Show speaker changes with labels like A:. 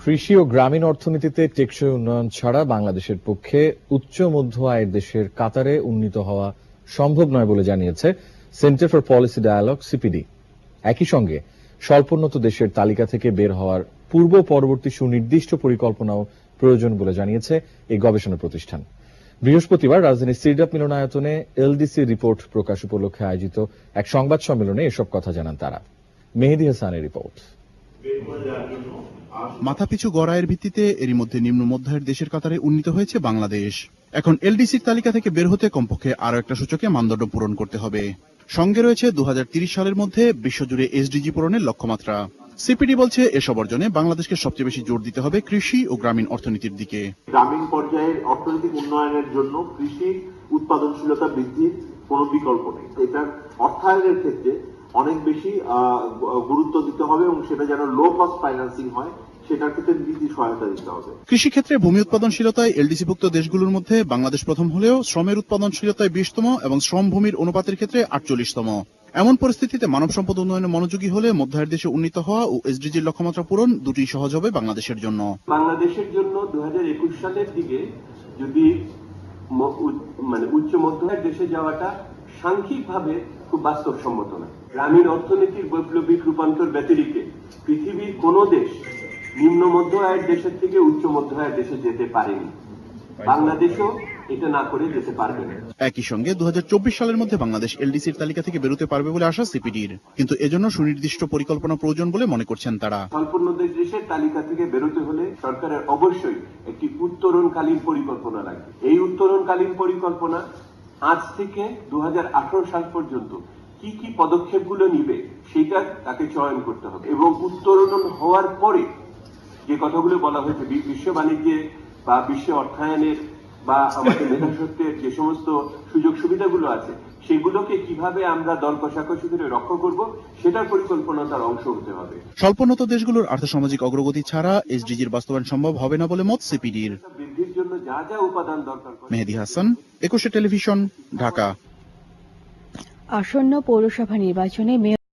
A: কৃষি ও গ্রামীণ অর্থনীতিতে টেকসই উন্নয়ন ছাড়া বাংলাদেশের পক্ষে উচ্চ মধ্য আয়ের দেশের কাতারে উন্নীত হওয়া সম্ভব নয় বলে জানিয়েছে Centre for Policy Dialogue CPD. একই সঙ্গে স্বল্পোন্নত দেশের তালিকা থেকে বের হওয়ার পূর্ব পরবর্তী সুনির্দিষ্ট পরিকল্পনাও প্রয়োজন বলে জানিয়েছে এই গবেষণা প্রতিষ্ঠান। বৃহস্পতিবার রাজধানীর সিরডাপ মিলনায়তনে এলডিসি রিপোর্ট প্রকাশ উপলক্ষে আয়োজিত এক সংবাদ সম্মেলনে এসব কথা জানান তারা। মেহেদী হাসানের রিপোর্ট।
B: মাথাপিছু গড় আয়ের ভিত্তিতে এরই মধ্যে নিম্ন মধ্যায়ের দেশের কাতারে উন্নীত হয়েছে বাংলাদেশ। এখন এলডিসির তালিকা থেকে বের হতে কমপক্ষে আরও একটা সূচকে মানদণ্ড পূরণ করতে হবে। সঙ্গে রয়েছে 2030 সালের মধ্যে বিশ্বজুড়ে এসডিজি পূরণের লক্ষ্যমাত্রা। সিপিডি বলছে এসব অর্জনে বাংলাদেশকে সবচেয়ে বেশি জোর দিতে হবে কৃষি ও গ্রামীণ অর্থনীতির দিকে।
C: গ্রামীণ পর্যায়ের অর্থনৈতিক উন্নয়নের জন্য কৃষি উৎপাদনশীলতা বৃদ্ধির কোনো বিকল্প নেই। এটার অর্থায়নের ক্ষেত্রে অনেক বেশি গুরুত্ব দিতে হবে এবং সেটা যেন লো কস্ট ফাইন্যান্সিং হয় সেটার ক্ষেত্রে নীতি সহায়তা দিতে হবে।
B: কৃষিক্ষেত্রে ভূমি উৎপাদনশীলতায় এলডিসিভুক্ত দেশগুলোর মধ্যে বাংলাদেশ প্রথম হলেও শ্রমের উৎপাদনশীলতায় 20তম এবং শ্রম ভূমির অনুপাতের ক্ষেত্রে 48তম। এমন পরিস্থিতিতে মানব সম্পদ উন্নয়নে মনোযোগী হলে মধ্যায়ের দেশে উন্নীত হওয়া ও এসডিজির লক্ষ্যমাত্রা পূরণ দুটি সহজ হবে বাংলাদেশের জন্য।
C: বাংলাদেশের জন্য 2021 সালের দিকে যদি উচ্চ মধ্যমের দেশে যাওয়াটা সাংখ্যিকভাবে খুব বাস্তবসম্মত না। গ্রামীণ অর্থনীতির বৈপ্লবিক রূপান্তর ব্যতিরিক্তে পৃথিবীর কোনো দেশ নিম্ন মধ্য আয়ের দেশের থেকে উচ্চ মধ্য আয়ের দেশে যেতে পারেনি। বাংলাদেশও এটা না করে যেতে পারবে না।
B: একই সঙ্গে 2024 সালের মধ্যে বাংলাদেশ এলডিসির তালিকা থেকে বেরোতে পারবে বলে আশা সিপিডির, কিন্তু এজন্য সুনির্দিষ্ট পরিকল্পনা প্রয়োজন বলে মনে করছেন তারা।
C: স্বল্পোন্নত দেশের তালিকা থেকে বেরোতে হলে সরকারের অবশ্যই একটি উত্তরণকালীন পরিকল্পনা লাগবে। এই উত্তরণকালীন পরিকল্পনা আজ থেকে 2018 সাল পর্যন্ত কি কি পদক্ষেপগুলো নিবে সেটা তাকে চয়ন করতে হবে এবং উত্তরণ হওয়ার পরে যে কথাগুলো বলা হয়েছে বিশ্ব বাণিজ্যে বা বিশ্ব অর্থায়নের বা আমাদের মেধাস্বত্বের যে সমস্ত সুযোগ সুবিধাগুলো আছে সেগুলোকে কিভাবে আমরা দর কষাকষি করে রক্ষা করব সেটার পরিকল্পনা তার অংশ হতে হবে।
B: স্বল্পোন্নত দেশগুলোর আর্থসামাজিক অগ্রগতি ছাড়া এসডিজির বাস্তবায়ন সম্ভব হবে না বলে মত সিপিডির।
C: বৃদ্ধির জন্য যা যা উপাদান দরকার।
B: মেহেদী হাসান, 21 টেলিভিশন, ঢাকা।
D: আসন্ন পৌরসভা নির্বাচনে